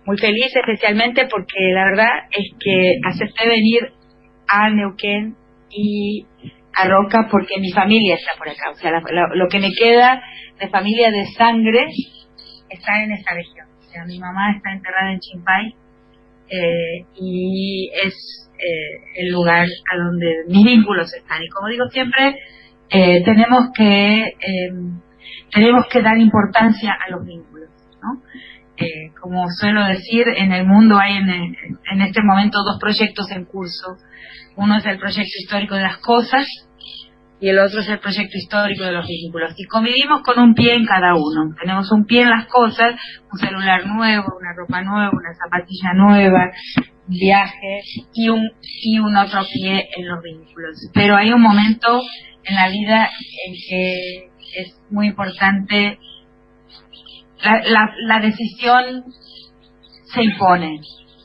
muy feliz, especialmente porque la verdad es que acepté venir a Neuquén y a Roca porque mi familia está por acá. O sea, lo que me queda de familia de sangre está en esta región. O sea, mi mamá está enterrada en Chimpay y es el lugar a donde mis vínculos están. Y como digo siempre, tenemos que dar importancia a los vínculos, ¿no? Como suelo decir, en el mundo hay en este momento dos proyectos en curso. Uno es el proyecto histórico de las cosas y el otro es el proyecto histórico de los vínculos. Y convivimos con un pie en cada uno. Tenemos un pie en las cosas, un celular nuevo, una ropa nueva, una zapatilla nueva, un viaje y un otro pie en los vínculos. Pero hay un momento en la vida en que es muy importante, la decisión se impone.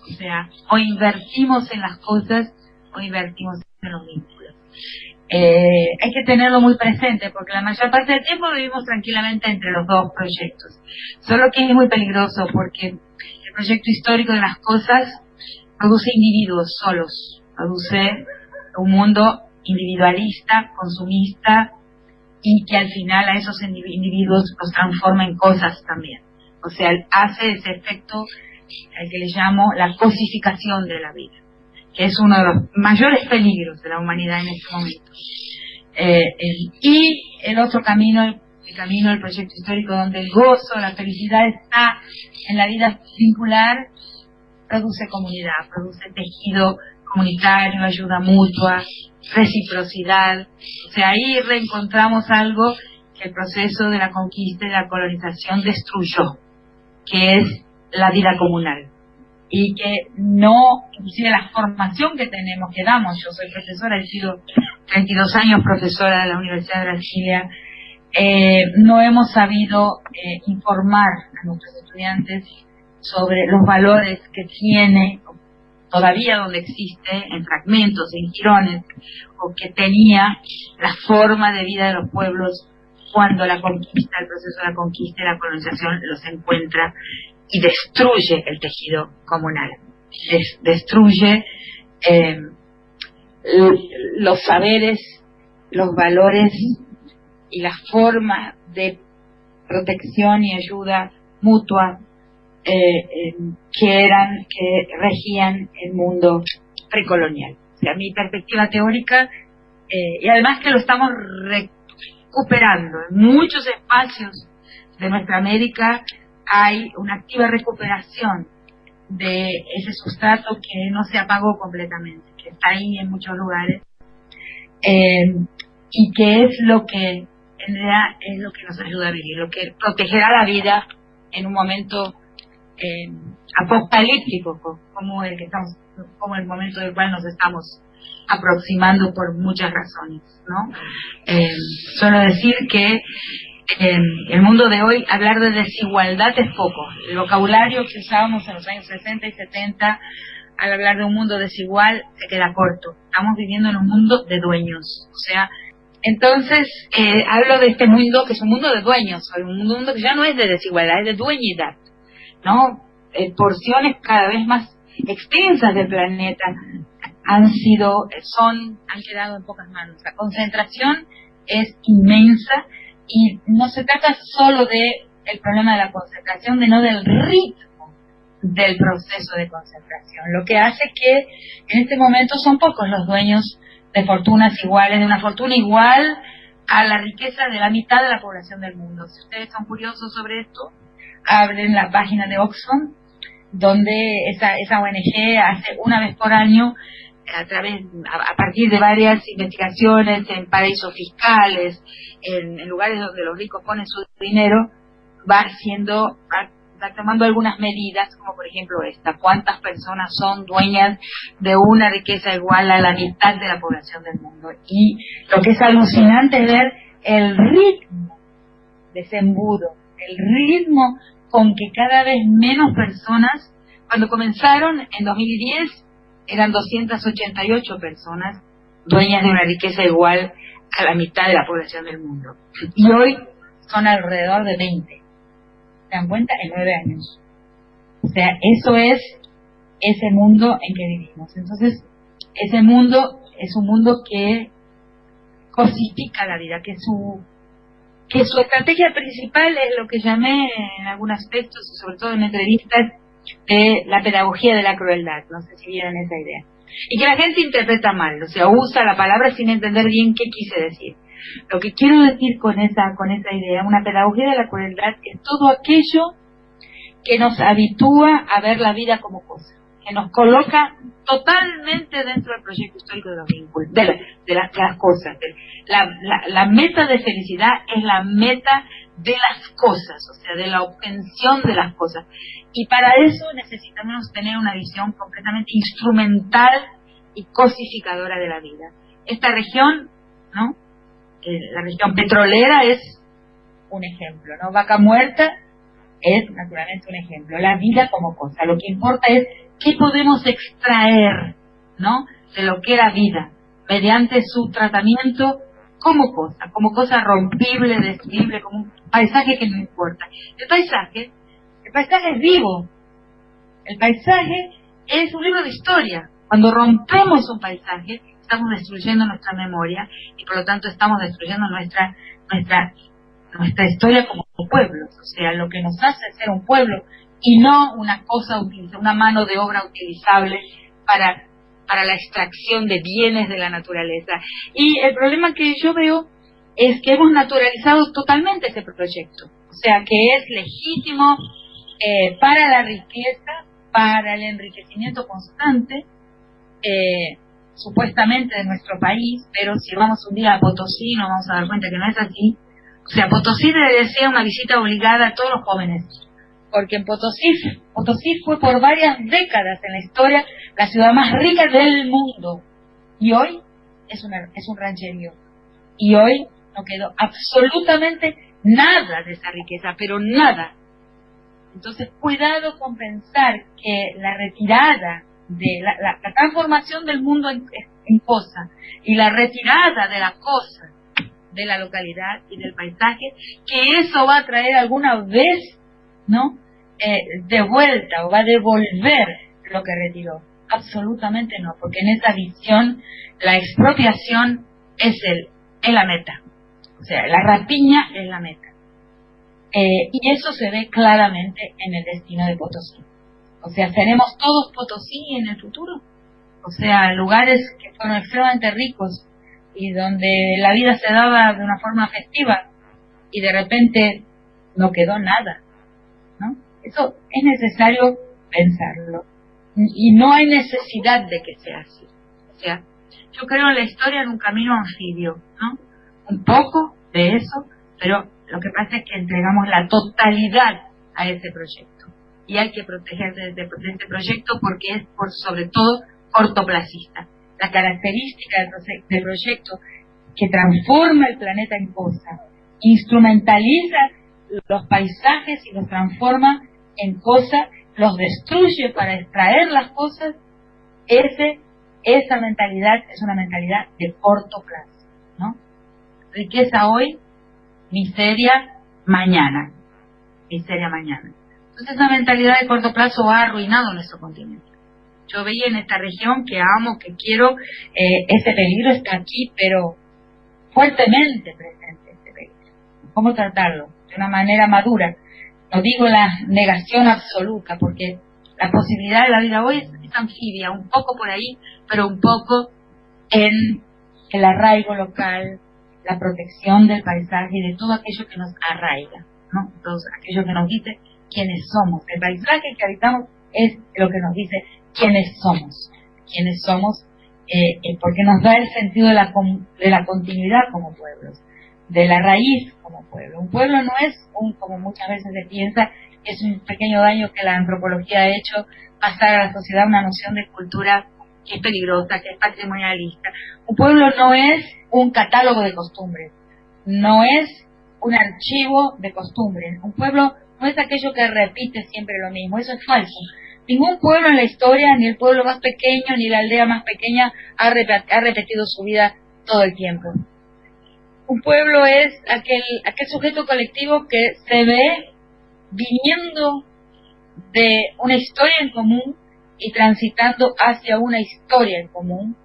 O sea, o invertimos en las cosas o invertimos en los vínculos. Hay que tenerlo muy presente porque la mayor parte del tiempo vivimos tranquilamente entre los dos proyectos. Solo que es muy peligroso porque el proyecto histórico de las cosas produce individuos solos, produce un mundo individualista, consumista, y que al final a esos individuos los transforma en cosas también. O sea, hace ese efecto al que le llamo la cosificación de la vida, que es uno de los mayores peligros de la humanidad en este momento. Y el otro camino, el camino del proyecto histórico, donde el gozo, la felicidad está en la vida vincular, produce comunidad, produce tejido comunitario, ayuda mutua, reciprocidad. O sea, ahí reencontramos algo que el proceso de la conquista y la colonización destruyó, que es la vida comunal. Y que no, inclusive la formación que tenemos, que damos, yo soy profesora, he sido 32 años profesora de la Universidad de Brasilia, no hemos sabido informar a nuestros estudiantes sobre los valores que tiene, todavía donde existe, en fragmentos, en jirones, o que tenía la forma de vida de los pueblos cuando la conquista, el proceso de la conquista y la colonización los encuentra y destruye el tejido comunal, destruye los saberes, los valores y las formas de protección y ayuda mutua que regían el mundo precolonial. O sea, mi perspectiva teórica, y además que lo estamos recuperando en muchos espacios de nuestra América, hay una activa recuperación de ese sustrato que no se apagó completamente, que está ahí en muchos lugares, y que es lo que en realidad es lo que nos ayuda a vivir, lo que protegerá la vida en un momento apocalíptico como el momento del cual nos estamos aproximando por muchas razones, ¿no? Suelo decir que en el mundo de hoy hablar de desigualdad es poco. El vocabulario que usábamos en los años 60 y 70 al hablar de un mundo desigual se queda corto. Estamos viviendo en un mundo de dueños. O sea, entonces hablo de este mundo que es un mundo de dueños, un mundo que ya no es de desigualdad, es de dueñidad, ¿no? Porciones cada vez más extensas del planeta han quedado en pocas manos. La concentración es inmensa y no se trata solo del problema de la concentración, sino del ritmo del proceso de concentración, lo que hace que en este momento son pocos los dueños de fortunas iguales, de una fortuna igual a la riqueza de la mitad de la población del mundo. Si ustedes son curiosos sobre esto, abren la página de Oxfam, donde esa ONG hace una vez por año, a partir de varias investigaciones en paraísos fiscales, en lugares donde los ricos ponen su dinero, va tomando algunas medidas, como por ejemplo esta: cuántas personas son dueñas de una riqueza igual a la mitad de la población del mundo. Y lo que es alucinante es ver el ritmo de ese embudo, el ritmo con que cada vez menos personas, cuando comenzaron en 2010 eran 288 personas dueñas de una riqueza igual a la mitad de la población del mundo, y hoy son alrededor de 20. ¿Se dan cuenta? En 9 años. sea, eso es ese mundo en que vivimos. Entonces, ese mundo es un mundo que cosifica la vida, que su estrategia principal es lo que llamé en algunos aspectos, sobre todo en entrevistas, de la pedagogía de la crueldad. No sé si vieron esa idea. Y que la gente interpreta mal, o sea, usa la palabra sin entender bien qué quise decir. Lo que quiero decir con esa idea, una pedagogía de la crueldad, es todo aquello que nos habitúa a ver la vida como cosa, que nos coloca totalmente dentro del proyecto histórico de los vínculos, de las cosas. La meta de felicidad es la meta de las cosas, o sea, de la obtención de las cosas. Y para eso necesitamos tener una visión completamente instrumental y cosificadora de la vida. Esta región, ¿no? La región petrolera es un ejemplo, ¿no? Vaca Muerta es naturalmente un ejemplo. La vida como cosa. Lo que importa es qué podemos extraer, ¿no? De lo que era vida, mediante su tratamiento como cosa rompible, destruible, como un paisaje que no importa. El paisaje es vivo. El paisaje es un libro de historia. Cuando rompemos un paisaje, estamos destruyendo nuestra memoria y por lo tanto estamos destruyendo nuestra historia como pueblos. O sea, lo que nos hace ser un pueblo y no una cosa utilizable, una mano de obra utilizable para la extracción de bienes de la naturaleza. Y el problema que yo veo es que hemos naturalizado totalmente ese proyecto. O sea, que es legítimo para la riqueza, para el enriquecimiento constante, supuestamente de nuestro país, pero si vamos un día a Potosí nos vamos a dar cuenta que no es así. O sea, Potosí le desea una visita obligada a todos los jóvenes, porque en Potosí fue por varias décadas en la historia la ciudad más rica del mundo, y hoy es un rancherío, y hoy no quedó absolutamente nada de esa riqueza, pero nada. Entonces, cuidado con pensar que la retirada de la transformación del mundo en cosa y la retirada de la cosa de la localidad y del paisaje, que eso va a traer alguna vez, ¿no? De vuelta o va a devolver lo que retiró. Absolutamente no, porque en esa visión la expropiación es la meta. O sea, la rapiña es la meta. Y eso se ve claramente en el destino de Potosí. O sea, ¿seremos todos Potosí en el futuro? O sea, lugares que fueron extremadamente ricos y donde la vida se daba de una forma festiva y de repente no quedó nada, ¿no? Eso es necesario pensarlo. Y no hay necesidad de que sea así. O sea, yo creo en la historia en un camino anfibio, ¿no? Un poco de eso, pero lo que pasa es que entregamos la totalidad a ese proyecto. Y hay que proteger de este proyecto porque es sobre todo cortoplacista. La característica del proyecto que transforma el planeta en cosa, instrumentaliza los paisajes y los transforma en cosa, los destruye para extraer las cosas, esa mentalidad es una mentalidad de corto plazo, ¿no? Riqueza hoy, miseria mañana. Miseria mañana. Entonces esa mentalidad de corto plazo ha arruinado nuestro continente. Yo veía en esta región que amo, que quiero, ese peligro está aquí, pero fuertemente presente ese peligro. ¿Cómo tratarlo? De una manera madura. No digo la negación absoluta, porque la posibilidad de la vida hoy es anfibia, un poco por ahí, pero un poco en el arraigo local, la protección del paisaje y de todo aquello que nos arraiga, ¿no? Todo aquello que nos dice quiénes somos. El paisaje que habitamos es lo que nos dice quiénes somos, porque nos da el sentido de la continuidad como pueblos, de la raíz como pueblo. Un pueblo no es como muchas veces se piensa, es un pequeño daño que la antropología ha hecho pasar a la sociedad una noción de cultura que es peligrosa, que es patrimonialista. Un pueblo no es un catálogo de costumbres, no es un archivo de costumbres. Un pueblo no es aquello que repite siempre lo mismo, eso es falso. Ningún pueblo en la historia, ni el pueblo más pequeño, ni la aldea más pequeña ha repetido su vida todo el tiempo. Un pueblo es aquel sujeto colectivo que se ve viniendo de una historia en común y transitando hacia una historia en común,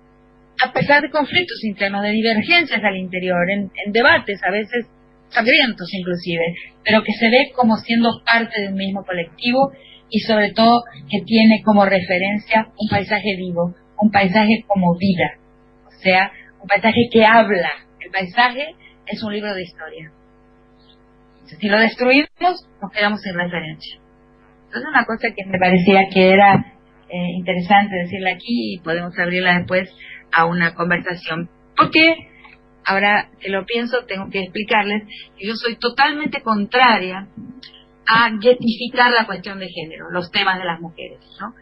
a pesar de conflictos internos, de divergencias al interior, en debates a veces sangrientos inclusive, pero que se ve como siendo parte de un mismo colectivo y sobre todo que tiene como referencia un paisaje vivo, un paisaje como vida, o sea, un paisaje que habla. El paisaje es un libro de historia. Si lo destruimos, nos quedamos sin referencia. Entonces, una cosa que me parecía que era interesante decirla aquí, y podemos abrirla después a una conversación. Porque, ahora que lo pienso, tengo que explicarles que yo soy totalmente contraria a getificar la cuestión de género, los temas de las mujeres, ¿no?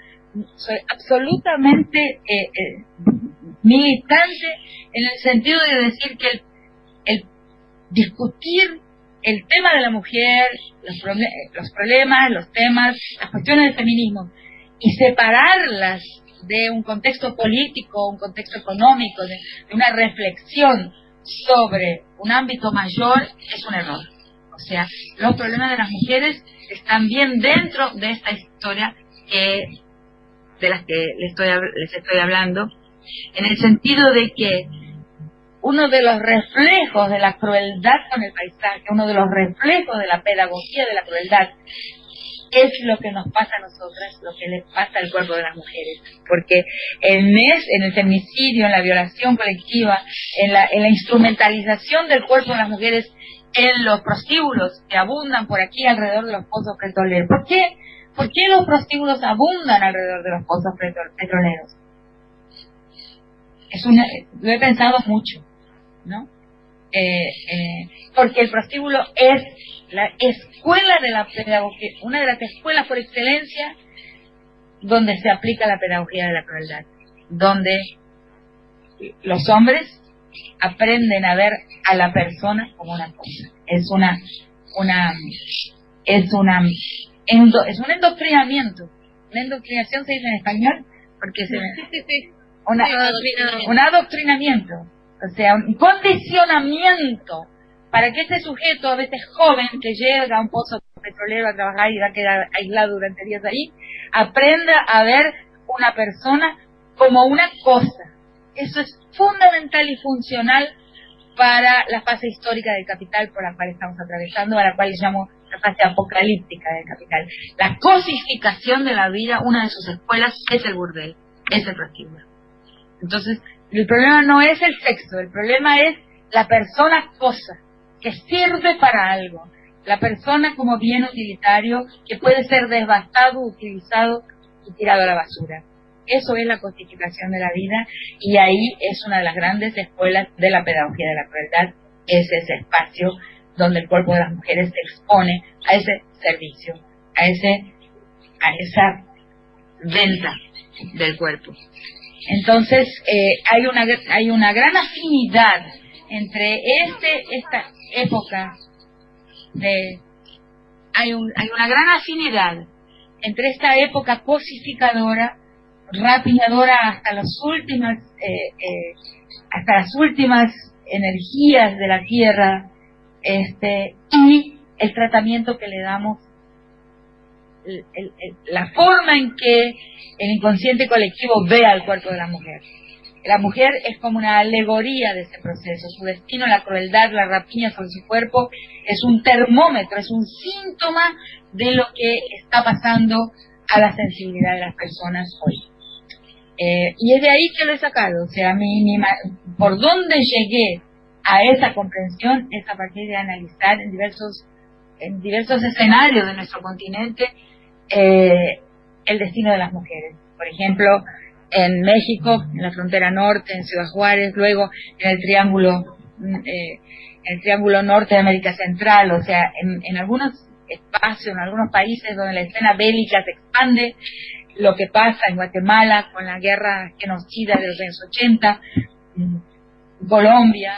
Soy absolutamente militante en el sentido de decir que el discutir el tema de la mujer, los problemas, los temas, las cuestiones del feminismo, y separarlas de un contexto político, un contexto económico, de una reflexión sobre un ámbito mayor, es un error. O sea, los problemas de las mujeres están bien dentro de esta historia de las que les estoy hablando, en el sentido de que uno de los reflejos de la crueldad con el paisaje, uno de los reflejos de la pedagogía de la crueldad, es lo que nos pasa a nosotras, lo que le pasa al cuerpo de las mujeres. Porque en el feminicidio, en la violación colectiva, en la instrumentalización del cuerpo de las mujeres, en los prostíbulos que abundan por aquí alrededor de los pozos petroleros. ¿Por qué? ¿Por qué los prostíbulos abundan alrededor de los pozos petroleros? Lo he pensado mucho, ¿no? Porque el prostíbulo es la escuela de la pedagogía, una de las escuelas por excelencia donde se aplica la pedagogía de la crueldad, donde los hombres aprenden a ver a la persona como una cosa. Es un endoctrinamiento. Una endoctrinación se dice en español porque un adoctrinamiento, o sea, un condicionamiento para que este sujeto, a veces joven, que llega a un pozo petrolero a trabajar y va a quedar aislado durante días ahí, aprenda a ver una persona como una cosa. Eso es fundamental y funcional para la fase histórica del capital por la cual estamos atravesando, a la cual llamo la fase apocalíptica del capital. La cosificación de la vida, una de sus escuelas es el burdel, es el prostíbulo. Entonces, el problema no es el sexo, el problema es la persona cosa, que sirve para algo. La persona como bien utilitario que puede ser devastado, utilizado y tirado a la basura. Eso es la cosificación de la vida, y ahí es una de las grandes escuelas de la pedagogía de la crueldad. Es ese espacio donde el cuerpo de las mujeres se expone a ese servicio, a esa venta del cuerpo. Entonces, hay una gran afinidad entre esta época hay una gran afinidad entre esta época cosificadora, rapinadora hasta las últimas energías de la tierra, y el tratamiento que le damos, la forma en que el inconsciente colectivo ve al cuerpo de la mujer. La mujer es como una alegoría de ese proceso. Su destino, la crueldad, la rapiña sobre su cuerpo, es un termómetro, es un síntoma de lo que está pasando a la sensibilidad de las personas hoy. Y es de ahí que lo he sacado. O sea, por dónde llegué a esa comprensión es a partir de analizar en diversos escenarios de nuestro continente el destino de las mujeres. Por ejemplo, en México, en la frontera norte, en Ciudad Juárez, luego en el triángulo norte de América Central, o sea, en algunos espacios, en algunos países donde la escena bélica se expande, lo que pasa en Guatemala con la guerra genocida de los años 80, Colombia,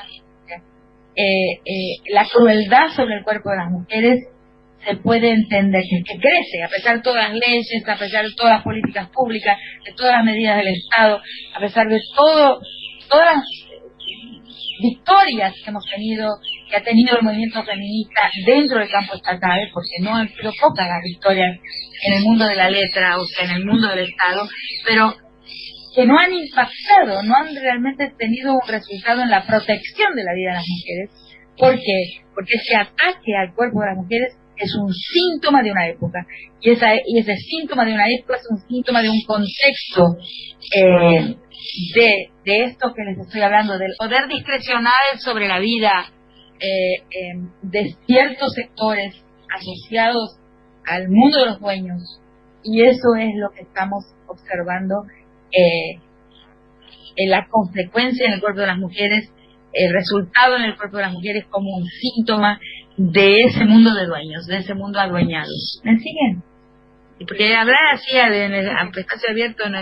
la crueldad sobre el cuerpo de las mujeres se puede entender que crece, a pesar de todas las leyes, a pesar de todas las políticas públicas, de todas las medidas del Estado, a pesar de todas victorias que ha tenido el movimiento feminista dentro del campo estatal, porque no han sido pocas las victorias en el mundo de la letra, o sea, en el mundo del Estado, pero que no han impactado, no han realmente tenido un resultado en la protección de la vida de las mujeres. ¿Por qué? Porque ese ataque al cuerpo de las mujeres es un síntoma de una época, y ese síntoma de una época es un síntoma de un contexto de esto que les estoy hablando, del poder discrecional sobre la vida de ciertos sectores asociados al mundo de los dueños, y eso es lo que estamos observando en la consecuencia en el cuerpo de las mujeres, el resultado en el cuerpo de las mujeres como un síntoma de ese mundo de dueños, de ese mundo adueñado. ¿Me siguen? Y porque hablar así en el espacio abierto no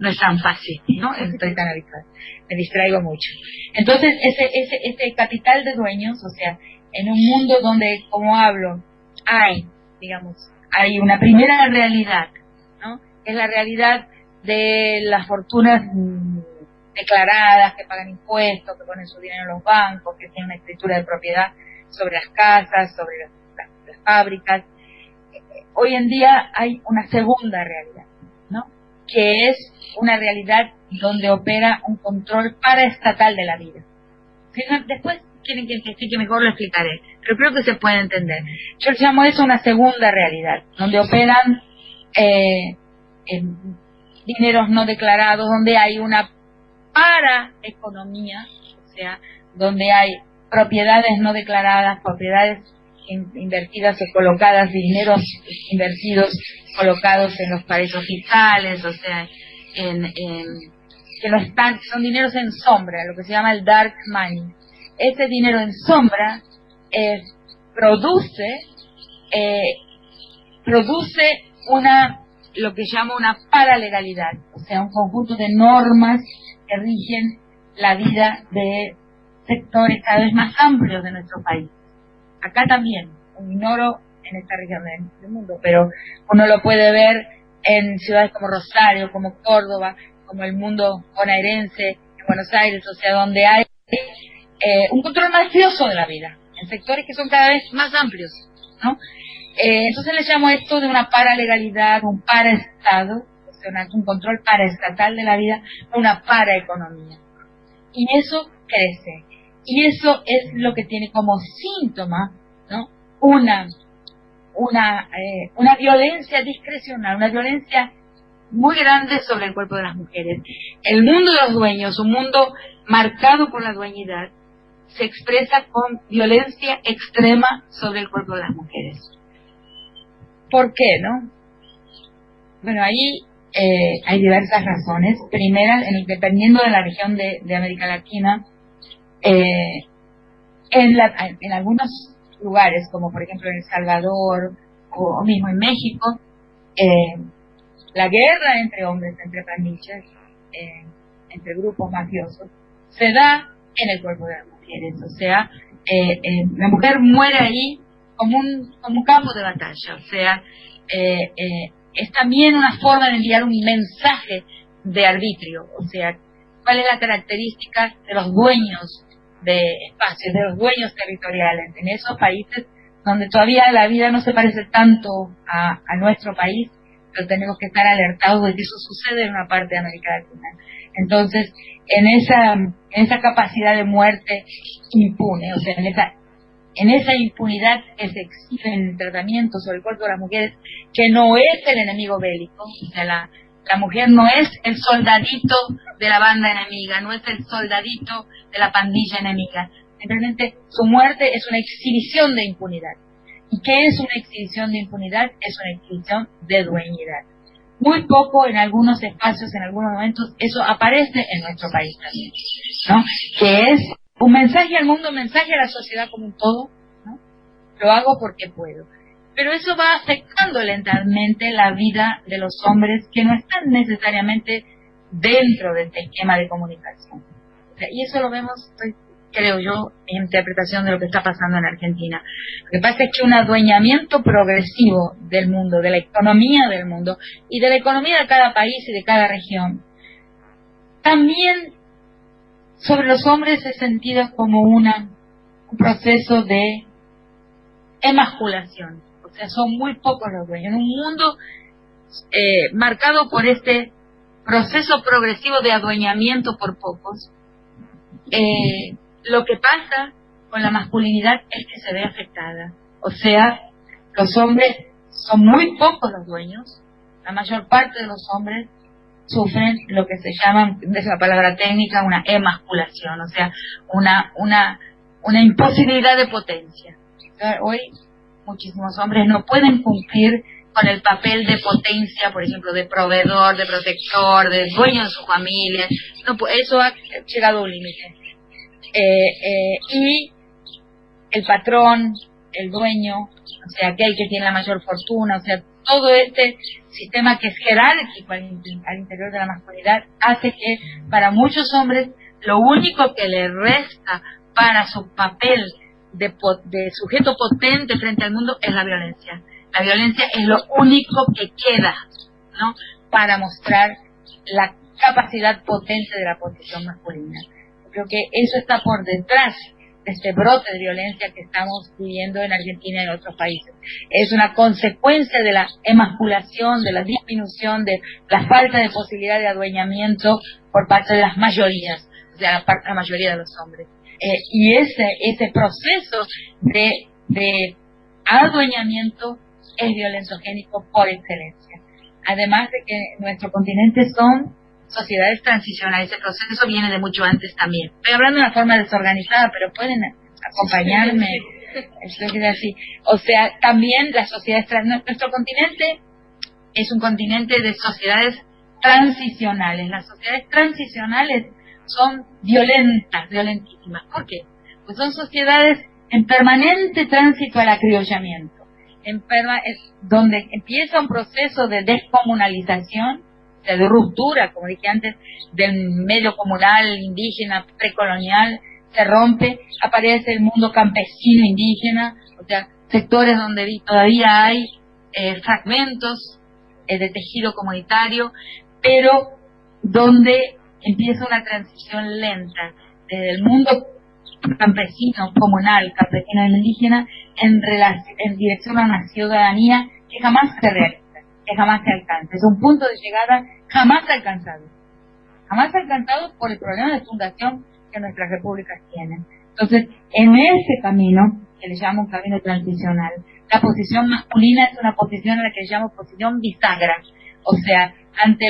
es tan fácil, ¿no? Estoy tan habitual, me distraigo mucho. Entonces, ese capital de dueños, o sea, en un mundo donde, como hablo, hay una primera realidad, ¿no? Es la realidad de las fortunas declaradas, que pagan impuestos, que ponen su dinero en los bancos, que tienen una escritura de propiedad sobre las casas, sobre las fábricas. Hoy en día hay una segunda realidad, ¿no? Que es una realidad donde opera un control paraestatal de la vida. Después quieren que explique mejor, lo explicaré, pero creo que se puede entender. Yo llamo eso una segunda realidad, donde operan dineros no declarados, donde hay una paraeconomía, o sea, donde hay propiedades no declaradas, propiedades invertidas o colocadas, dineros invertidos colocados en los paraísos fiscales, o sea, que no están, son dineros en sombra, lo que se llama el dark money. Ese dinero en sombra produce lo que llama una paralegalidad, o sea, un conjunto de normas que rigen la vida de sectores cada vez más amplios de nuestro país. Acá también, ignoro en esta región del mundo, pero uno lo puede ver en ciudades como Rosario, como Córdoba, como el mundo bonaerense, en Buenos Aires, o sea, donde hay un control mafioso de la vida, en sectores que son cada vez más amplios, ¿no? Entonces le llamo esto de una paralegalidad, un paraestado, o sea, un control paraestatal de la vida, una paraeconomía. Y eso crece. Y eso es lo que tiene como síntoma, ¿no? Una violencia discrecional, una violencia muy grande sobre el cuerpo de las mujeres. El mundo de los dueños, un mundo marcado por la dueñidad, se expresa con violencia extrema sobre el cuerpo de las mujeres. ¿Por qué, no? Bueno, ahí hay diversas razones. Primera, dependiendo de la región de América Latina, en algunos lugares, como por ejemplo en El Salvador o mismo en México, la guerra entre hombres, entre pandillas, entre grupos mafiosos, se da en el cuerpo de las mujeres. O sea, la mujer muere ahí como un campo de batalla. O sea, es también una forma de enviar un mensaje de arbitrio. O sea, ¿cuál es la característica de los dueños de espacios, de los dueños territoriales en esos países donde todavía la vida no se parece tanto a nuestro país, pero tenemos que estar alertados de que eso sucede en una parte de América Latina? Entonces, en esa capacidad de muerte impune, o sea, en esa impunidad que se exige en el tratamiento sobre el cuerpo de las mujeres, que no es el enemigo bélico, o sea, la mujer no es el soldadito de la banda enemiga, no es el soldadito de la pandilla enemiga. Simplemente su muerte es una exhibición de impunidad. ¿Y qué es una exhibición de impunidad? Es una exhibición de dueñidad. Muy poco en algunos espacios, en algunos momentos, eso aparece en nuestro país también, ¿no? Que es un mensaje al mundo, un mensaje a la sociedad como un todo, ¿no? Lo hago porque puedo. Pero eso va afectando lentamente la vida de los hombres que no están necesariamente dentro de este esquema de comunicación. O sea, y eso lo vemos, creo yo, en interpretación de lo que está pasando en Argentina. Lo que pasa es que un adueñamiento progresivo del mundo, de la economía del mundo y de la economía de cada país y de cada región, también sobre los hombres es sentida como un proceso de emasculación. O sea, son muy pocos los dueños. En un mundo marcado por este proceso progresivo de adueñamiento por pocos, lo que pasa con la masculinidad es que se ve afectada. O sea, los hombres son muy pocos los dueños. La mayor parte de los hombres sufren lo que se llama, es la palabra técnica, una emasculación, o sea, una imposibilidad de potencia. Hoy muchísimos hombres no pueden cumplir con el papel de potencia, por ejemplo, de proveedor, de protector, de dueño de su familia. No, eso ha llegado a un límite. Y el patrón, el dueño, o sea, aquel que tiene la mayor fortuna, o sea, todo este sistema que es jerárquico al interior de la masculinidad hace que para muchos hombres lo único que le resta para su papel de sujeto potente frente al mundo es la violencia. La violencia es lo único que queda, ¿no?, para mostrar la capacidad potente de la posición masculina. Yo creo que eso está por detrás de este brote de violencia que estamos viviendo en Argentina y en otros países. Es una consecuencia de la emasculación, de la disminución, de la falta de posibilidad de adueñamiento por parte de las mayorías, o sea, la mayoría de los hombres. Y ese proceso de adueñamiento es violentogénico por excelencia. Además de que nuestro continente son sociedades transicionales, ese proceso viene de mucho antes también. Estoy hablando de una forma desorganizada, pero pueden acompañarme. Así. O sea, también las sociedades nuestro continente es un continente de sociedades transicionales. Las sociedades transicionales son violentísimas. ¿Por qué? Pues son sociedades en permanente tránsito al acriollamiento, donde empieza un proceso de descomunalización, de ruptura, como dije antes, del medio comunal indígena precolonial, se rompe, aparece el mundo campesino indígena, o sea, sectores donde todavía hay fragmentos de tejido comunitario, pero donde empieza una transición lenta desde el mundo campesino, comunal, campesino e indígena, en dirección a una ciudadanía que jamás se realiza, que jamás se alcanza. Es un punto de llegada jamás alcanzado por el problema de fundación que nuestras repúblicas tienen. Entonces, en ese camino, que le llamo un camino transicional, la posición masculina es una posición a la que le llamo posición bisagra, o sea, ante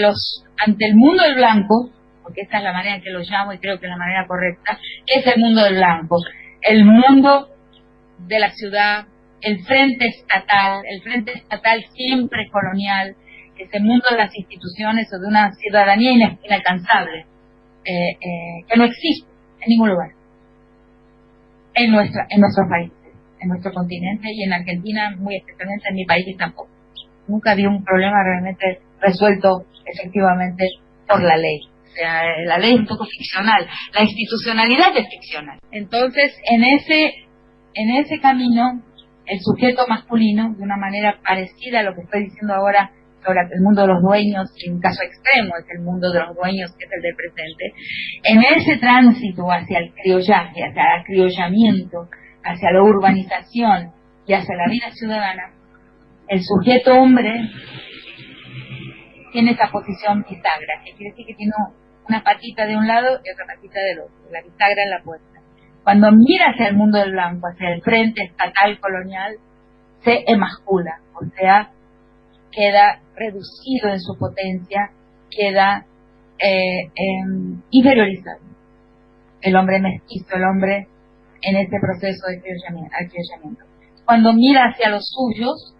el mundo del blanco, porque esta es la manera en que lo llamo y creo que es la manera correcta, que es el mundo del blanco, el mundo de la ciudad, el frente estatal siempre colonial, ese mundo de las instituciones o de una ciudadanía inalcanzable, que no existe en ningún lugar, en nuestros países, en nuestro continente y en Argentina, muy especialmente en mi país tampoco. Nunca había un problema realmente resuelto efectivamente por la ley. O sea, la ley es un poco ficcional, la institucionalidad es ficcional. Entonces, en ese camino, el sujeto masculino, de una manera parecida a lo que estoy diciendo ahora sobre el mundo de los dueños, en un caso extremo es el mundo de los dueños, que es el del presente, en ese tránsito hacia el criollaje, hacia el acriollamiento, hacia la urbanización y hacia la vida ciudadana, el sujeto hombre tiene esa posición bisagra, que quiere decir que tiene una patita de un lado y otra patita del otro, la bisagra en la puerta. Cuando mira hacia el mundo del blanco, hacia el frente estatal colonial, se emascula, o sea, queda reducido en su potencia, queda inferiorizado. El hombre mestizo, el hombre en este proceso de acriollamiento. Cuando mira hacia los suyos,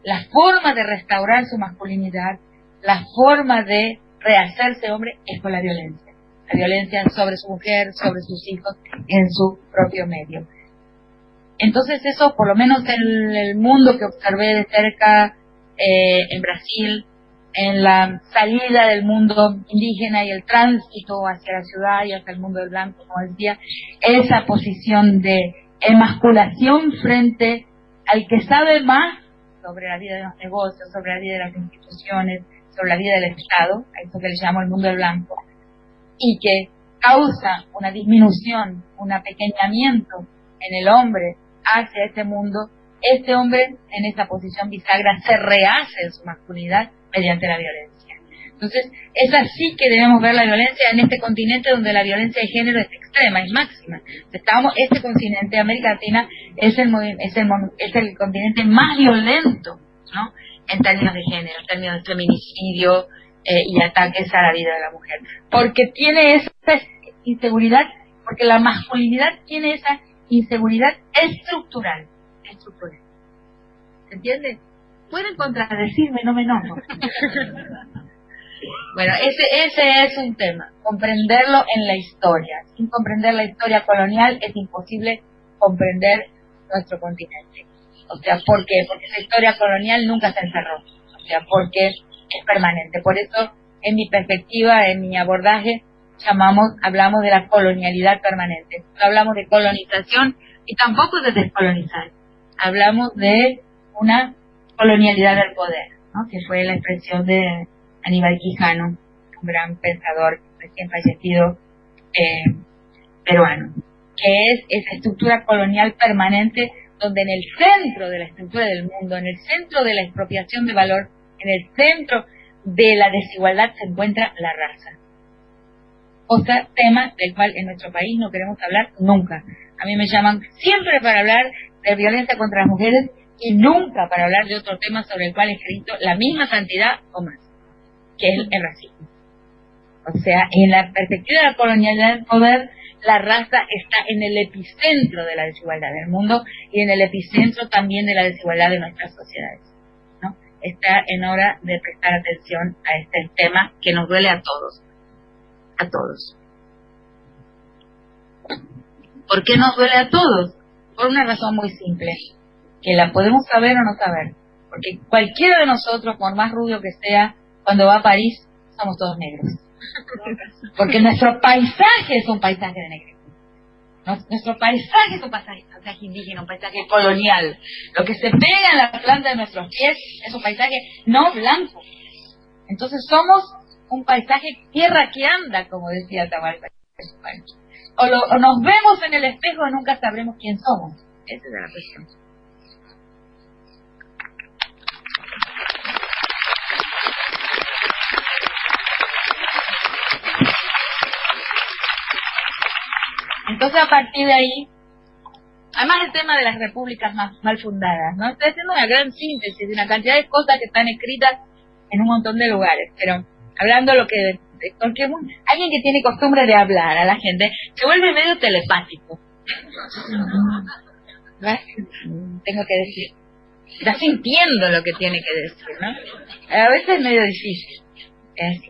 la forma de restaurar su masculinidad, la forma de rehacerse hombre es con la violencia. La violencia sobre su mujer, sobre sus hijos, en su propio medio. Entonces eso, por lo menos en el mundo que observé de cerca, en Brasil, en la salida del mundo indígena y el tránsito hacia la ciudad y hacia el mundo del blanco, como decía, esa posición de emasculación frente al que sabe más sobre la vida de los negocios, sobre la vida de las instituciones, sobre la vida del Estado, a eso que le llamo el mundo del blanco, y que causa una disminución, un apequeñamiento en el hombre hacia este mundo, este hombre en esa posición bisagra se rehace en su masculinidad mediante la violencia. Entonces, es así que debemos ver la violencia en este continente donde la violencia de género es extrema, es máxima. Este continente, América Latina, es el continente más violento, ¿no?, en términos de género, en términos de feminicidio y ataques a la vida de la mujer. Porque tiene esa inseguridad, porque la masculinidad tiene esa inseguridad estructural. ¿Se entiende? Pueden contradecirme, no me enojo. Bueno, ese es un tema, comprenderlo en la historia. Sin comprender la historia colonial es imposible comprender nuestro continente. O sea, ¿por qué? Porque esa historia colonial nunca se encerró. O sea, porque es permanente. Por eso, en mi perspectiva, en mi abordaje, hablamos de la colonialidad permanente. No hablamos de colonización y tampoco de descolonizar. Hablamos de una colonialidad del poder, ¿no?, que fue la expresión de Aníbal Quijano, un gran pensador recién fallecido peruano, que es esa estructura colonial permanente donde en el centro de la estructura del mundo, en el centro de la expropiación de valor, en el centro de la desigualdad se encuentra la raza. Tema del cual en nuestro país no queremos hablar nunca. A mí me llaman siempre para hablar de violencia contra las mujeres y nunca para hablar de otro tema sobre el cual he escrito la misma cantidad o más, que es el racismo. O sea, en la perspectiva de la colonialidad del poder, la raza está en el epicentro de la desigualdad del mundo y en el epicentro también de la desigualdad de nuestras sociedades, ¿no? Está en hora de prestar atención a este tema que nos duele a todos. A todos. ¿Por qué nos duele a todos? Por una razón muy simple, que la podemos saber o no saber. Porque cualquiera de nosotros, por más rubio que sea, cuando va a París, somos todos negros. Porque nuestro paisaje es un paisaje de negro. Nuestro paisaje es un paisaje indígena, un paisaje colonial. Lo que se pega en la planta de nuestros pies es un paisaje no blanco. Entonces somos un paisaje tierra que anda, como decía Atahualpa. O nos vemos en el espejo y nunca sabremos quién somos. Esa es la cuestión. Entonces, a partir de ahí, además el tema de las repúblicas mal fundadas, ¿no? Estoy haciendo una gran síntesis de una cantidad de cosas que están escritas en un montón de lugares, pero hablando porque alguien que tiene costumbre de hablar a la gente se vuelve medio telepático. ¿Ves? Tengo que decir, está sintiendo lo que tiene que decir, ¿no? A veces es medio difícil.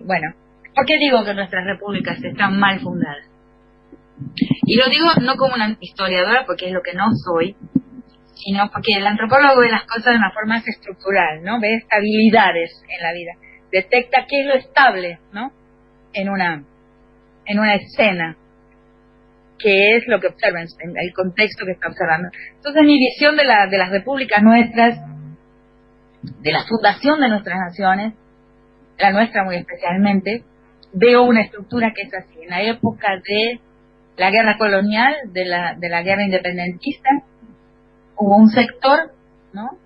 Bueno, ¿por qué digo que nuestras repúblicas están mal fundadas? Y lo digo no como una historiadora, porque es lo que no soy, sino porque el antropólogo ve las cosas de una forma más estructural, ¿no? Ve estabilidades en la vida, detecta qué es lo estable, ¿no?, en una escena, qué es lo que observa, en el contexto que está observando. Entonces, mi visión de las repúblicas nuestras, de la fundación de nuestras naciones, la nuestra muy especialmente, veo una estructura que es así. En la época de la guerra colonial, de la guerra independentista, hubo un sector, ¿no?,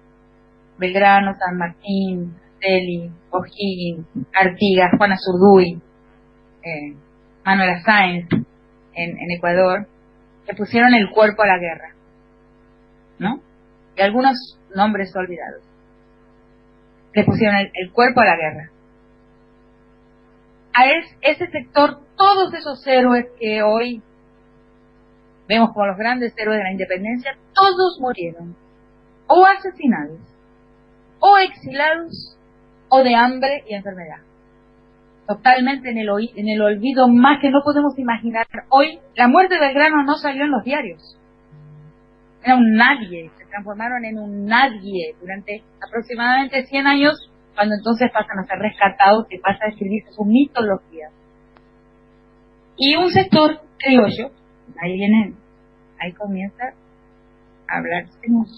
Belgrano, San Martín, Celi, O'Higgins, Artigas, Juana Zurduy, Manuela Sáenz en Ecuador, que pusieron el cuerpo a la guerra, ¿no? Y algunos nombres olvidados. Le pusieron el cuerpo a la guerra. A ese sector, todos esos héroes que hoy vemos como los grandes héroes de la independencia, todos murieron, o asesinados, o exilados, o de hambre y enfermedad. Totalmente en el olvido más que no podemos imaginar. Hoy, la muerte de Belgrano no salió en los diarios. Era un nadie, se transformaron en un nadie durante aproximadamente 100 años, cuando entonces pasan a ser rescatados y pasa a escribirse su mitología. Y un sector criollo, ahí comienza a hablar,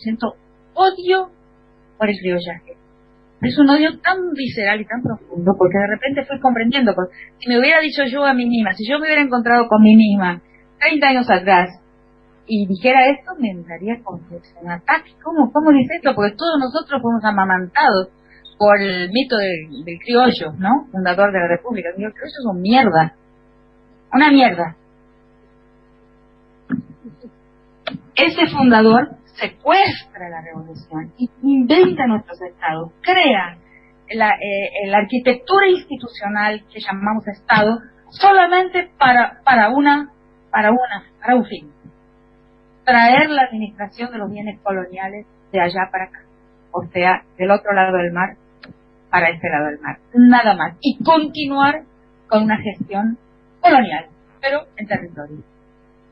siento odio por el criollaje. es un odio tan visceral y tan profundo, porque de repente fui comprendiendo, porque si me hubiera dicho yo a mí misma, si yo me hubiera encontrado con mí misma 30 años atrás y dijera esto, me daría como un ataque. ¿Cómo dice esto? Porque todos nosotros fuimos amamantados por el mito del criollo, ¿no? Fundador de la República. El criollo es una mierda. Una mierda. Ese fundador secuestra la revolución, inventa nuestros estados, crea la arquitectura institucional que llamamos Estado solamente para un fin: traer la administración de los bienes coloniales de allá para acá, o sea, del otro lado del mar para este lado del mar, nada más, y continuar con una gestión colonial, pero en territorio.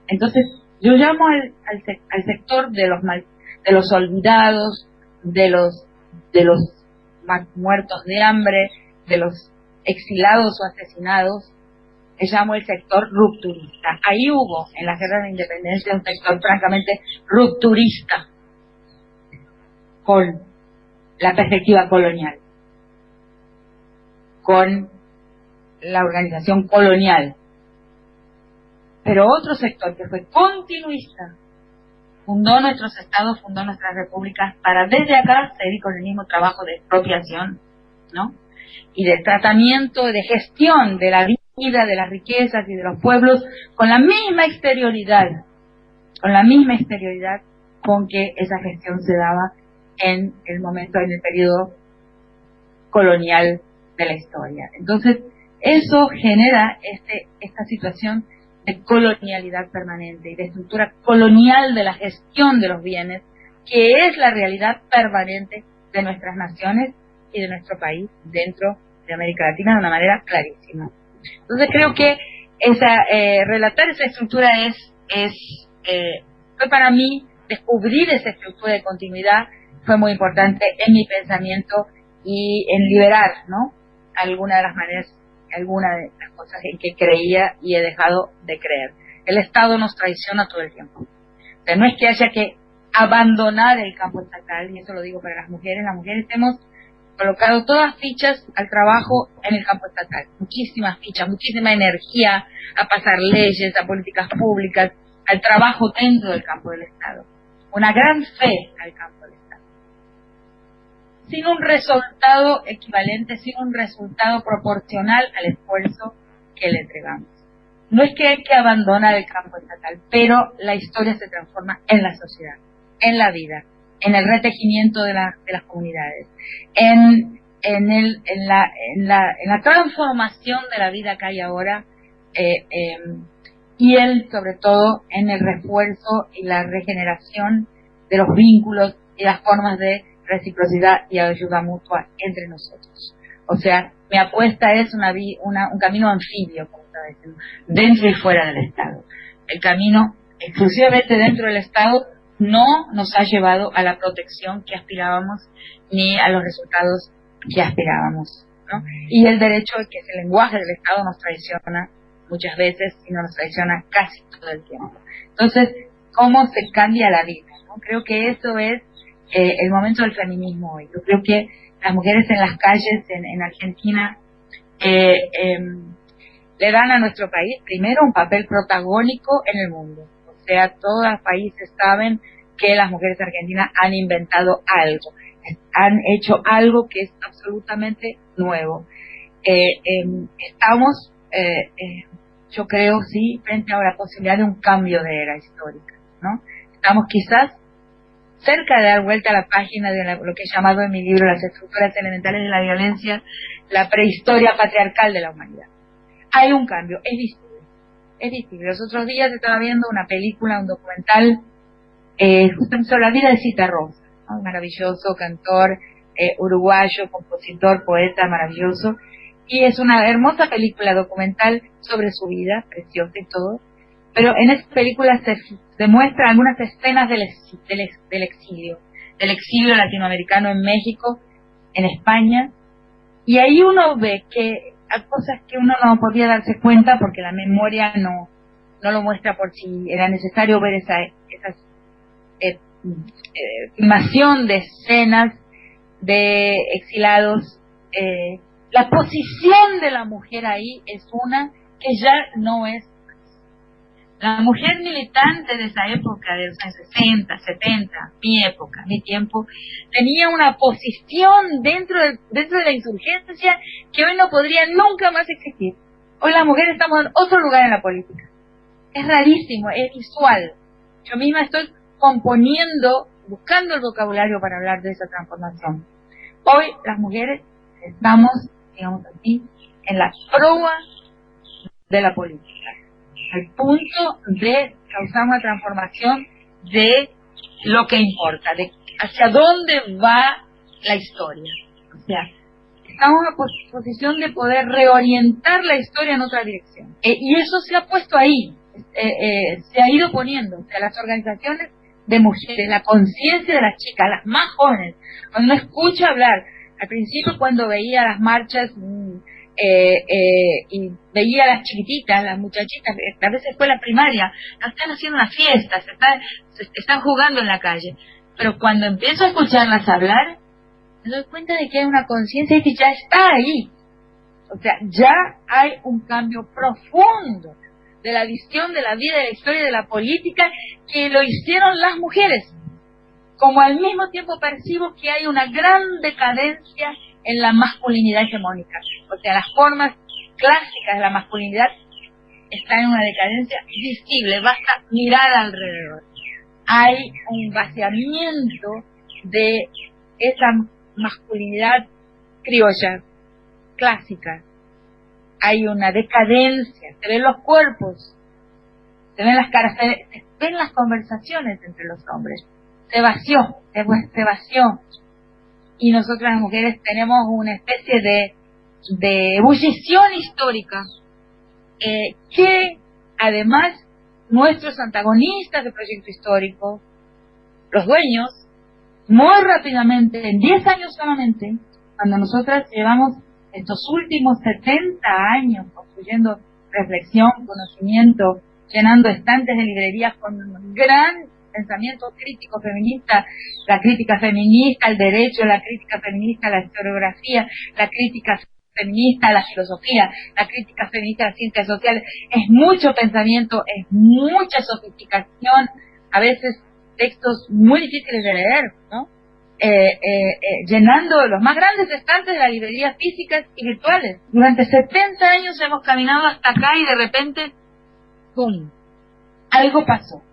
Entonces, yo llamo al sector de los olvidados, de los muertos de hambre, de los exilados o asesinados, le llamo el sector rupturista. Ahí hubo, en la guerra de independencia, un sector francamente rupturista con la perspectiva colonial, con la organización colonial. Pero otro sector que fue continuista fundó nuestros estados, fundó nuestras repúblicas para desde acá seguir con el mismo trabajo de expropiación, ¿no? Y de tratamiento, de gestión de la vida, de las riquezas y de los pueblos con la misma exterioridad con que esa gestión se daba en el periodo colonial de la historia. Entonces, eso genera esta situación de colonialidad permanente y de estructura colonial de la gestión de los bienes, que es la realidad permanente de nuestras naciones y de nuestro país dentro de América Latina de una manera clarísima. Entonces creo que relatar esa estructura fue para mí descubrir esa estructura de continuidad, fue muy importante en mi pensamiento y en liberar, ¿no?, algunas de las cosas en que creía y he dejado de creer. El Estado nos traiciona todo el tiempo. O sea, no es que haya que abandonar el campo estatal, y eso lo digo para las mujeres hemos colocado todas fichas al trabajo en el campo estatal, muchísimas fichas, muchísima energía a pasar leyes, a políticas públicas, al trabajo dentro del campo del Estado, una gran fe al campo del Estado, sin un resultado equivalente, sin un resultado proporcional al esfuerzo que le entregamos. No es que hay que abandonar el campo estatal, pero la historia se transforma en la sociedad, en la vida, en el retejimiento de las comunidades, en la transformación de la vida que hay ahora, y sobre todo en el refuerzo y la regeneración de los vínculos y las formas de reciprocidad y ayuda mutua entre nosotros. O sea, mi apuesta es un camino anfibio, como estaba diciendo, dentro y fuera del Estado. El camino exclusivamente dentro del Estado no nos ha llevado a la protección que aspirábamos ni a los resultados que aspirábamos, ¿no? Y el derecho es que el lenguaje del Estado nos traiciona muchas veces y nos traiciona casi todo el tiempo. Entonces, ¿cómo se cambia la vida, ¿no? Creo que eso es el momento del feminismo hoy. Yo creo que las mujeres en las calles en Argentina le dan a nuestro país primero un papel protagónico en el mundo. O sea, todos los países saben que las mujeres argentinas han inventado algo, han hecho algo que es absolutamente nuevo. Estamos, yo creo, sí, frente a la posibilidad de un cambio de era histórica, ¿no? Estamos quizás cerca de dar vuelta a la página de lo que he llamado en mi libro Las estructuras elementales de la violencia, la prehistoria patriarcal de la humanidad. Hay un cambio, es visible. Los otros días estaba viendo una película, un documental, justamente sobre la vida de Citarrosa, ¿no? Un maravilloso cantor uruguayo, compositor, poeta maravilloso, y es una hermosa película documental sobre su vida, preciosa y todo, pero en esa película se demuestran algunas escenas del exilio latinoamericano en México, en España, y ahí uno ve que hay cosas que uno no podía darse cuenta porque la memoria no lo muestra por si era necesario ver esa filmación de escenas de exilados, la posición de la mujer ahí es una que ya no es. La mujer militante de esa época, de los años 60, 70, mi época, mi tiempo, tenía una posición dentro de la insurgencia que hoy no podría nunca más existir. Hoy las mujeres estamos en otro lugar en la política. Es rarísimo, es visual. Yo misma estoy componiendo, buscando el vocabulario para hablar de esa transformación. Hoy las mujeres estamos, digamos así, en la proa de la política, al punto de causar una transformación de lo que importa, de hacia dónde va la historia. O sea, estamos en posición de poder reorientar la historia en otra dirección. Y eso se ha puesto ahí, se ha ido poniendo. O sea, las organizaciones de mujeres, la conciencia de las chicas, las más jóvenes, cuando uno escucha hablar, al principio cuando veía las marchas y veía a las chiquititas, las muchachitas, a veces fue la primaria, están haciendo una fiesta, se están jugando en la calle, pero cuando empiezo a escucharlas hablar, me doy cuenta de que hay una conciencia que ya está ahí. O sea, ya hay un cambio profundo de la visión de la vida, de la historia, de la política, que lo hicieron las mujeres. Como al mismo tiempo percibo que hay una gran decadencia en la masculinidad hegemónica. O sea, las formas clásicas de la masculinidad están en una decadencia visible, basta mirar alrededor. Hay un vaciamiento de esa masculinidad criolla, clásica. Hay una decadencia, se ven los cuerpos, se ven las caras, se ven las conversaciones entre los hombres. Se vació. Y nosotras las mujeres tenemos una especie de ebullición histórica que además nuestros antagonistas del proyecto histórico, los dueños, muy rápidamente, en 10 años solamente, cuando nosotras llevamos estos últimos 70 años construyendo reflexión, conocimiento, llenando estantes de librerías con un gran pensamiento crítico feminista, la crítica feminista al derecho, la crítica feminista a la historiografía, la crítica feminista a la filosofía, la crítica feminista a las ciencias sociales. Es mucho pensamiento, es mucha sofisticación, a veces textos muy difíciles de leer, ¿no? Llenando los más grandes estantes de las librerías físicas y virtuales. Durante 70 años hemos caminado hasta acá y de repente, ¡pum!, algo pasó.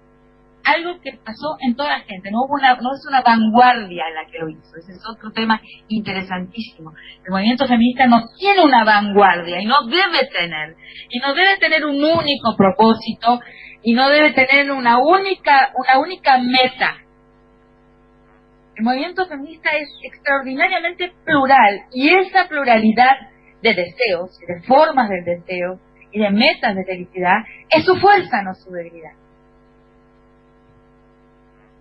Algo que pasó en toda la gente, no es una vanguardia la que lo hizo. Ese es otro tema interesantísimo. El movimiento feminista no tiene una vanguardia y no debe tener un único propósito y no debe tener una única meta. El movimiento feminista es extraordinariamente plural y esa pluralidad de deseos, de formas del deseo y de metas de felicidad es su fuerza, no su debilidad.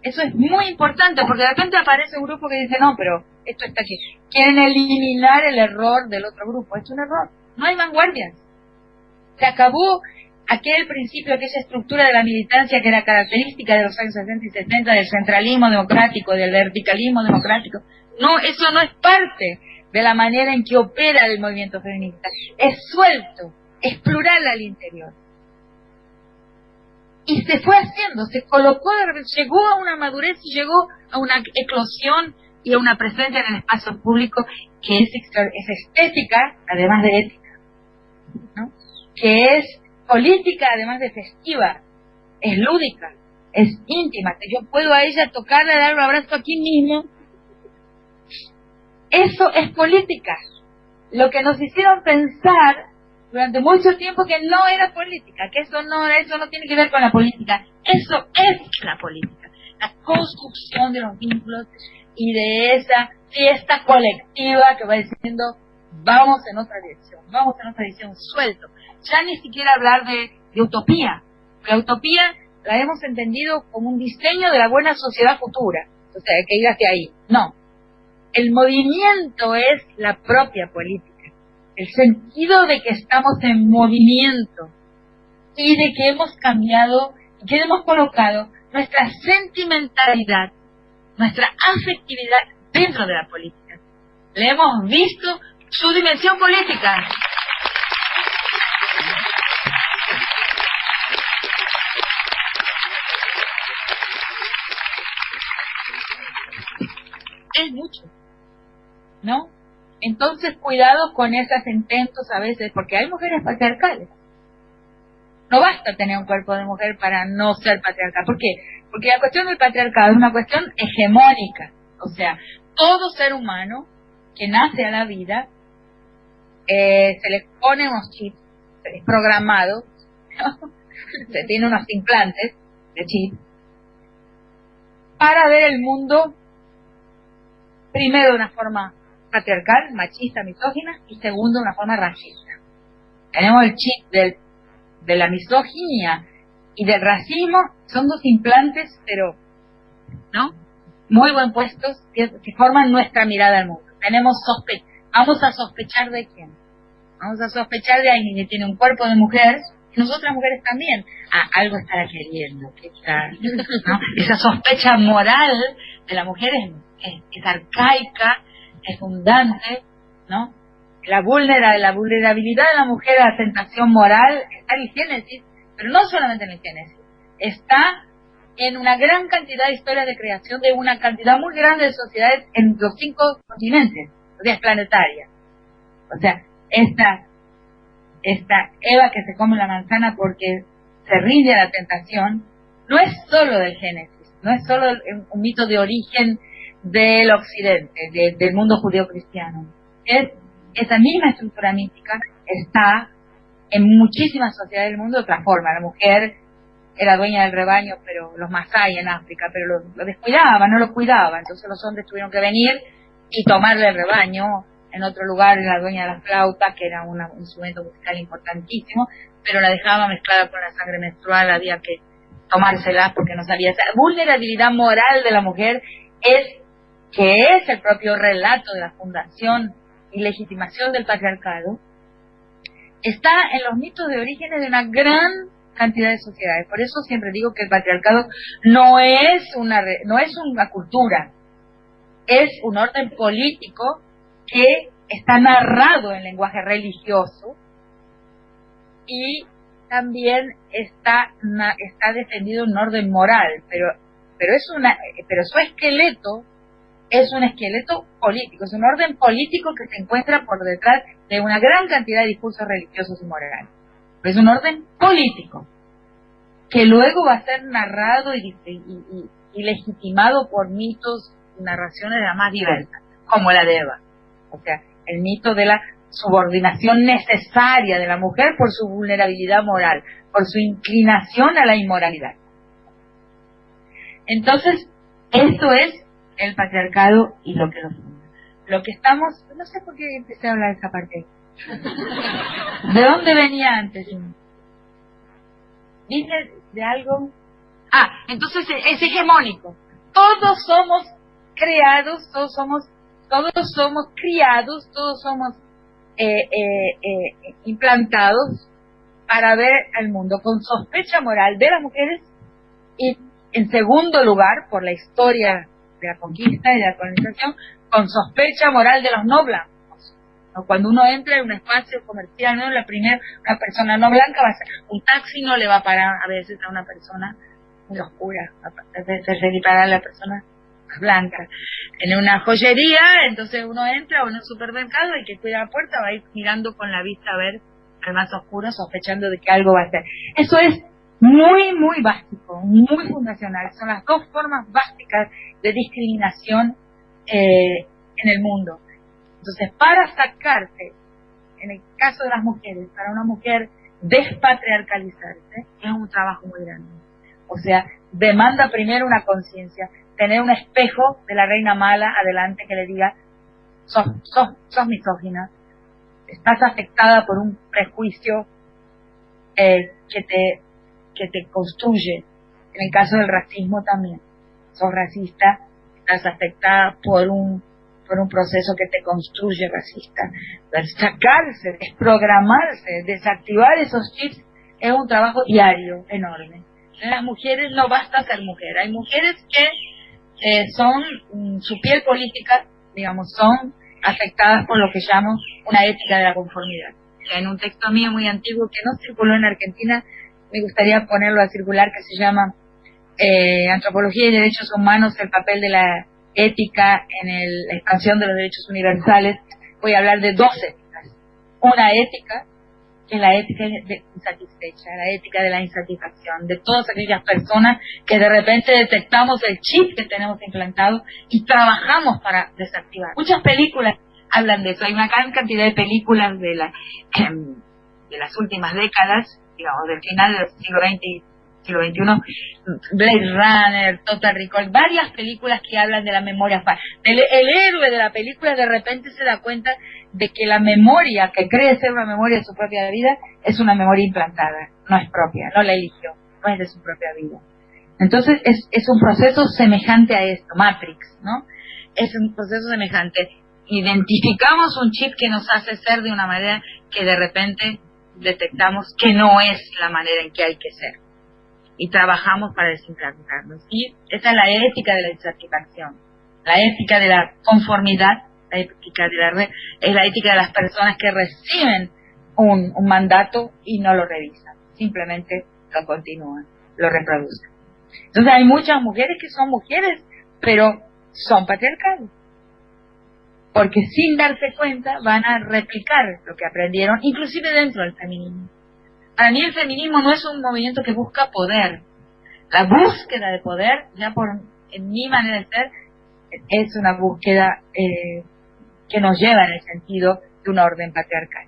Eso es muy importante, porque de repente aparece un grupo que dice, no, pero esto está aquí. Quieren eliminar el error del otro grupo. Es un error. No hay vanguardias. Se acabó aquel principio, aquella estructura de la militancia que era característica de los años 60 y 70, del centralismo democrático, del verticalismo democrático. No, eso no es parte de la manera en que opera el movimiento feminista. Es suelto, es plural al interior. Y se fue haciendo, se colocó, llegó a una madurez y llegó a una eclosión y a una presencia en el espacio público que es estética, además de ética, ¿no? Que es política, además de festiva, es lúdica, es íntima, que yo puedo a ella tocarle, darle un abrazo aquí mismo. Eso es política. Lo que nos hicieron pensar durante mucho tiempo que no era política, que eso no tiene que ver con la política. Eso es la política, la construcción de los vínculos y de esa fiesta colectiva que va diciendo vamos en otra dirección, suelto. Ya ni siquiera hablar de utopía. La utopía la hemos entendido como un diseño de la buena sociedad futura, o sea, que ir hacia ahí. No, el movimiento es la propia política. El sentido de que estamos en movimiento y de que hemos cambiado y que hemos colocado nuestra sentimentalidad, nuestra afectividad dentro de la política. Le hemos visto su dimensión política. Es mucho, ¿no? Entonces, cuidado con esos intentos a veces, porque hay mujeres patriarcales. No basta tener un cuerpo de mujer para no ser patriarcal. ¿Por qué? Porque la cuestión del patriarcado es una cuestión hegemónica. O sea, todo ser humano que nace a la vida, se le ponen unos chips programados, ¿no? Se tiene unos implantes de chips para ver el mundo primero de una forma patriarcal, machista, misógina, y segundo de una forma racista. Tenemos el chip de la misoginia y del racismo, son dos implantes, pero ¿no? Muy buen puestos que forman nuestra mirada al mundo. Vamos a sospechar de quién. Vamos a sospechar de alguien que tiene un cuerpo de mujer, y nosotras mujeres también. Algo estará queriendo, ¿no? Esa sospecha moral de la mujer es arcaica, es fundante, ¿no? La vulnerabilidad de la mujer a la tentación moral está en el Génesis, pero no solamente en el Génesis, está en una gran cantidad de historias de creación de una cantidad muy grande de sociedades en los 5 continentes, sociedades planetarias. O sea, esta Eva que se come la manzana porque se rinde a la tentación, no es solo del Génesis, no es solo un mito de origen del occidente, del mundo judío-cristiano. Esa misma estructura mística está en muchísimas sociedades del mundo de otra forma. La mujer era dueña del rebaño, pero los masái en África, pero lo descuidaban, no lo cuidaban. Entonces los hombres tuvieron que venir y tomarle el rebaño. En otro lugar era la dueña de la flauta, que era un instrumento musical importantísimo, pero la dejaba mezclada con la sangre menstrual, había que tomársela porque no sabía. Esa vulnerabilidad moral de la mujer es el propio relato de la fundación y legitimación del patriarcado, está en los mitos de orígenes de una gran cantidad de sociedades. Por eso siempre digo que el patriarcado no es una cultura, es un orden político que está narrado en lenguaje religioso y también está defendido en un orden moral, pero su esqueleto es un esqueleto político, es un orden político que se encuentra por detrás de una gran cantidad de discursos religiosos y morales. Pero es un orden político que luego va a ser narrado y legitimado por mitos y narraciones de las más diversas, como la de Eva. O sea, el mito de la subordinación necesaria de la mujer por su vulnerabilidad moral, por su inclinación a la inmoralidad. Entonces, esto es el patriarcado y lo que lo funda. Lo que estamos, no sé por qué empecé a hablar de esa parte. ¿De dónde venía antes? ¿Viste de algo? Entonces es hegemónico. Todos somos creados, todos somos criados, todos somos implantados para ver al mundo con sospecha moral de las mujeres y, en segundo lugar, por la historia de la conquista y de la colonización, con sospecha moral de los no blancos. Cuando uno entra en un espacio comercial, ¿no? Una persona no blanca va a ser un taxi, no le va a parar a veces a una persona muy oscura, a veces le parar a la persona blanca. En una joyería, entonces uno entra o en un supermercado y que cuida la puerta va a ir mirando con la vista a ver al más oscuro, sospechando de que algo va a ser. Eso es muy, muy básico, muy fundacional. Son las dos formas básicas de discriminación en el mundo. Entonces, para sacarse, en el caso de las mujeres, para una mujer despatriarcalizarse, es un trabajo muy grande. O sea, demanda primero una conciencia, tener un espejo de la reina mala adelante que le diga, sos misógina, estás afectada por un prejuicio que te construye. En el caso del racismo también, sos racista, estás afectada por un proceso que te construye racista. Sacarse, desprogramarse, desactivar esos chips es un trabajo diario enorme. En las mujeres no basta ser mujer, hay mujeres que son su piel política, digamos, son afectadas por lo que llamo una ética de la conformidad. En un texto mío muy antiguo que no circuló en Argentina, me gustaría ponerlo a circular, que se llama Antropología y Derechos Humanos, el papel de la ética en la expansión de los derechos universales. Voy a hablar de 2 éticas. Una ética, que es la ética de insatisfecha, la ética de la insatisfacción, de todas aquellas personas que de repente detectamos el chip que tenemos implantado y trabajamos para desactivar. Muchas películas hablan de eso. Hay una gran cantidad de películas de las últimas décadas, digamos, del final del siglo XX y siglo XXI, Blade Runner, Total Recall, varias películas que hablan de la memoria falsa. El héroe de la película de repente se da cuenta de que la memoria, que cree ser una memoria de su propia vida, es una memoria implantada, no es propia, no la eligió, no es de su propia vida. Entonces es un proceso semejante a esto, Matrix, ¿no? Es un proceso semejante. Identificamos un chip que nos hace ser de una manera que de repente detectamos que no es la manera en que hay que ser. Y trabajamos para desimplantarnos. Y esa es la ética de la insatisfacción. La ética de la conformidad, la ética de la red, es la ética de las personas que reciben un mandato y no lo revisan. Simplemente lo continúan, lo reproducen. Entonces hay muchas mujeres que son mujeres, pero son patriarcales. Porque sin darse cuenta van a replicar lo que aprendieron, inclusive dentro del feminismo. Para mí el feminismo no es un movimiento que busca poder. La búsqueda de poder, ya en mi manera de ser, es una búsqueda que nos lleva en el sentido de un orden patriarcal.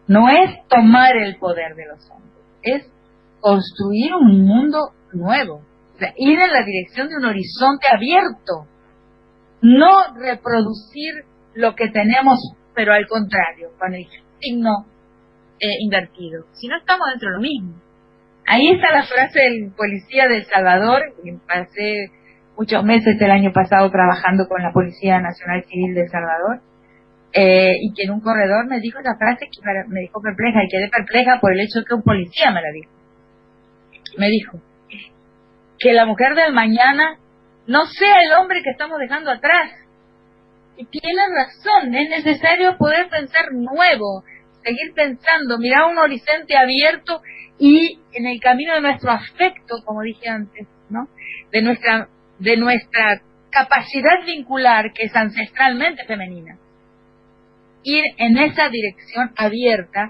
No es tomar el poder de los hombres, es construir un mundo nuevo. O sea, ir en la dirección de un horizonte abierto. No reproducir lo que tenemos, pero al contrario, con el signo invertido. Si no, estamos dentro de lo mismo. Ahí está la frase del policía de El Salvador. Pasé muchos meses el año pasado trabajando con la Policía Nacional Civil de El Salvador, y que en un corredor me dijo esa frase que me dejó perpleja, y quedé perpleja por el hecho de que un policía me la dijo. Me dijo que la mujer del mañana no sea el hombre que estamos dejando atrás. Y tiene razón, es necesario poder pensar nuevo, seguir pensando, mirar un horizonte abierto y en el camino de nuestro afecto, como dije antes, ¿no? De nuestra capacidad vincular, que es ancestralmente femenina. Ir en esa dirección abierta,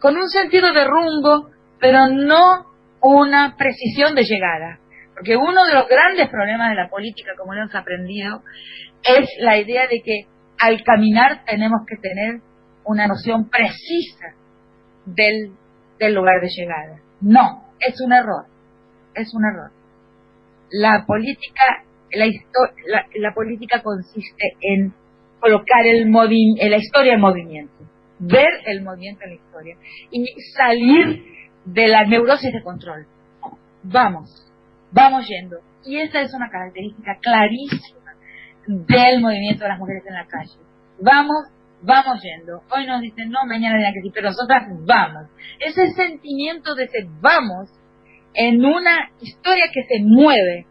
con un sentido de rumbo, pero no una precisión de llegada. Porque uno de los grandes problemas de la política, como lo hemos aprendido, es la idea de que al caminar tenemos que tener una noción precisa del lugar de llegada. No, es un error. Es un error. La política consiste en colocar la historia en movimiento, ver el movimiento en la historia y salir de la neurosis de control. Vamos yendo. Y esa es una característica clarísima del movimiento de las mujeres en la calle. Vamos yendo. Hoy nos dicen no, mañana dirán que sí, pero nosotras vamos. Ese sentimiento de ese vamos en una historia que se mueve,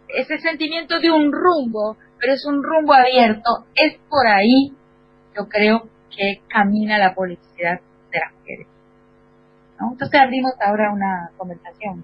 ese sentimiento de un rumbo, pero es un rumbo abierto, es por ahí, yo creo, que camina la politicidad de las mujeres, ¿no? Entonces abrimos ahora una conversación.